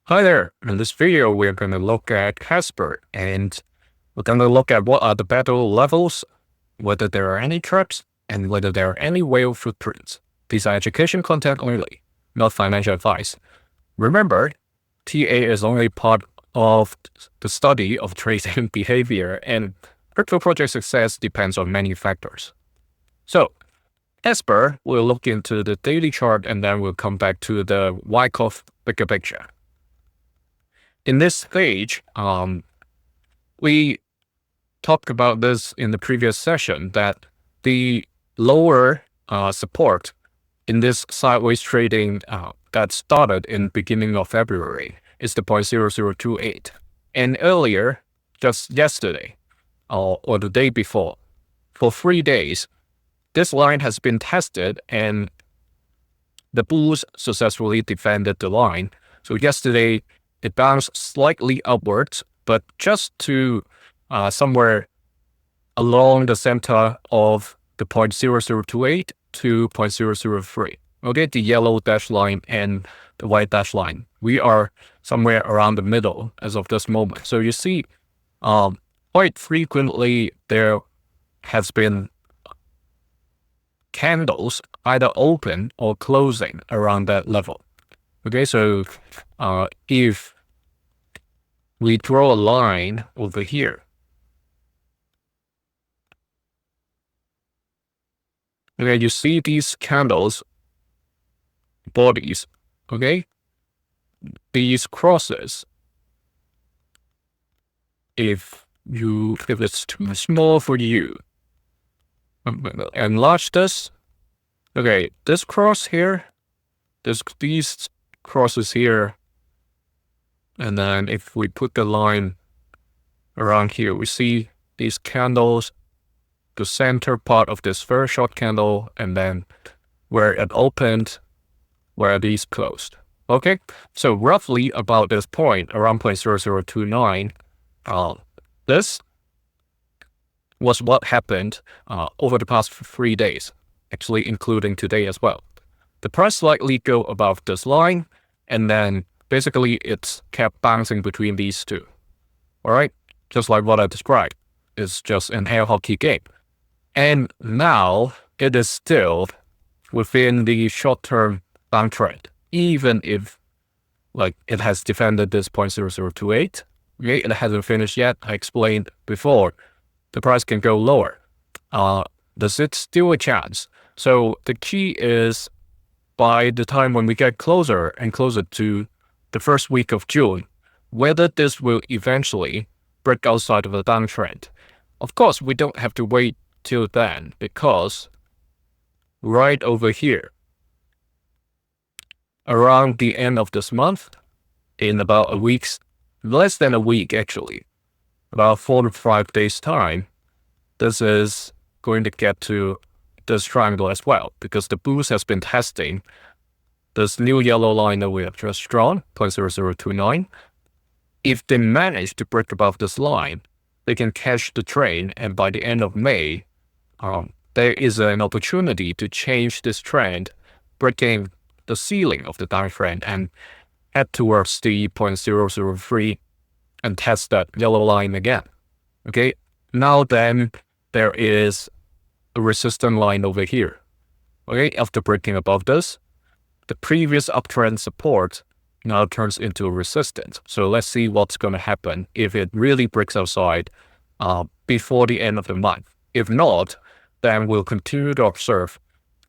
Hi there. In this video, we're going to look at Casper and we're going to look at what are the battle levels, whether there are any traps, and whether there are any whale footprints. These are education content only, not financial advice. Remember, TA is only part of the study of trading behavior, and crypto project success depends on many factors. So, Casper will look into the daily chart and then we'll come back to the Wyckoff bigger picture. In this stage, we talked about this in the previous session that the lower support in this sideways trading that started in beginning of February is the 0.0028. And earlier, just yesterday or the day before, for 3 days, this line has been tested and the bulls successfully defended the line. So yesterday, it bounced slightly upwards, but just to somewhere along the center of the 0.0028 to 0.003. Okay, the yellow dash line and the white dash line. We are somewhere around the middle as of this moment. So you see, quite frequently there has been candles either open or closing around that level. Okay, so if we draw a line over here, okay, you see these candles bodies, okay? These crosses, if it's too small for you, enlarge this. Okay, this cross here, these crosses here, and then if we put the line around here, we see these candles, the center part of this very short candle, and then where it opened, where these closed. Okay, so roughly about this point, around 0.0029, this was what happened over the past 3 days, actually including today as well. The price slightly go above this line, and then basically it's kept bouncing between these two. All right, just like what I described. It's just an air hockey game. And now it is still within the short-term downtrend, even if it has defended this 0.0028. Okay, it hasn't finished yet. I explained before, the price can go lower. Does it still a chance? So the key is by the time when we get closer and closer to the first week of June, whether this will eventually break outside of the downtrend. Of course, we don't have to wait till then, because right over here, around the end of this month, in about a week's, less than a week actually, about 4 to 5 days time, this is going to get to this triangle as well, because the bulls has been testing this new yellow line that we have just drawn, 0.0029. If they manage to break above this line, they can catch the trend, and by the end of May, there is an opportunity to change this trend, breaking the ceiling of the downtrend and head towards the 0.003 and test that yellow line again. Okay, now then there is a resistance line over here. Okay, after breaking above this, the previous uptrend support now turns into a resistance. So let's see what's going to happen if it really breaks outside before the end of the month. If not, then we'll continue to observe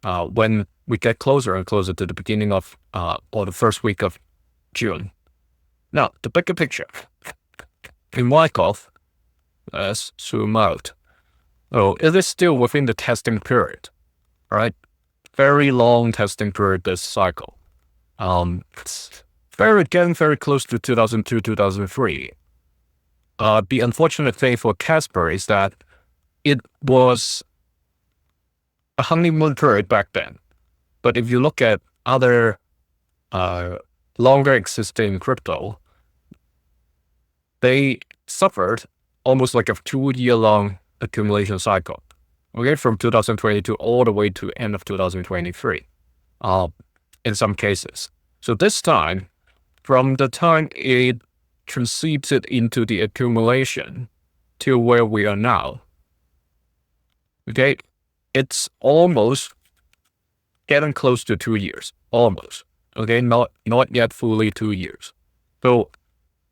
when we get closer and closer to the beginning of or the first week of June. Now, the bigger picture. In Wyckoff, let's zoom out. Oh, it is still within the testing period, right? Very long testing period this cycle. It's very close to 2002, 2003. The unfortunate thing for Casper is that it was a honeymoon period back then. But if you look at other longer existing crypto, they suffered almost like a 2-year-long accumulation cycle. Okay, from 2022 all the way to end of 2023, in some cases. So this time, from the time it transited into the accumulation to where we are now, okay, it's almost getting close to 2 years, almost, okay, not yet fully 2 years. So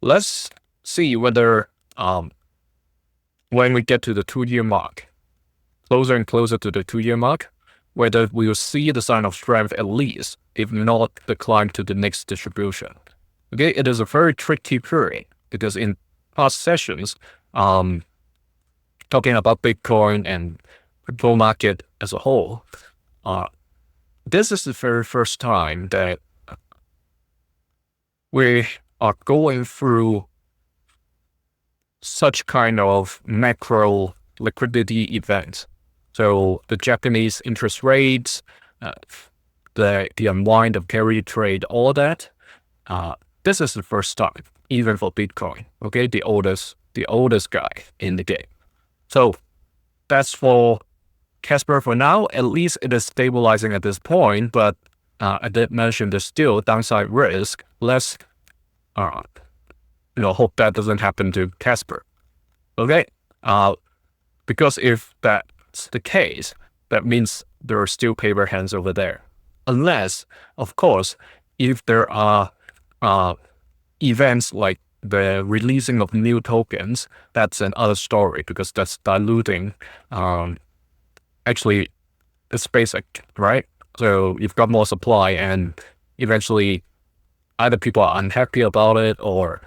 let's see whether when we get to the 2-year mark, closer and closer to the 2-year mark, whether we will see the sign of strength at least, if not the climb to the next distribution. Okay, it is a very tricky period because in past sessions, talking about Bitcoin and crypto market as a whole, this is the very first time that we are going through such kind of macro liquidity events. So the Japanese interest rates, the unwind of carry trade, all that. This is the first time, even for Bitcoin. Okay, the oldest guy in the game. So that's for Casper for now. At least it is stabilizing at this point, but I did mention there's still downside risk. Let's hope that doesn't happen to Casper. Okay, because if that's the case, that means there are still paper hands over there. Unless, of course, if there are events like the releasing of new tokens, that's another story because that's diluting actually the space, right? So you've got more supply and eventually either people are unhappy about it or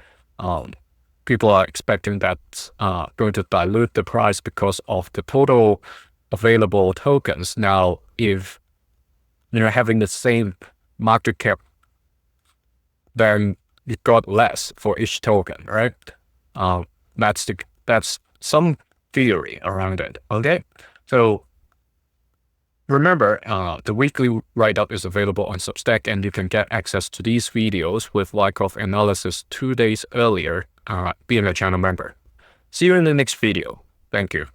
people are expecting that's going to dilute the price because of the total available tokens. Now, if you're having the same market cap, then you got less for each token, right? That's some theory around it. Okay, so remember, the weekly write-up is available on Substack, and you can get access to these videos with Wyckoff analysis 2 days earlier, being a channel member. See you in the next video. Thank you.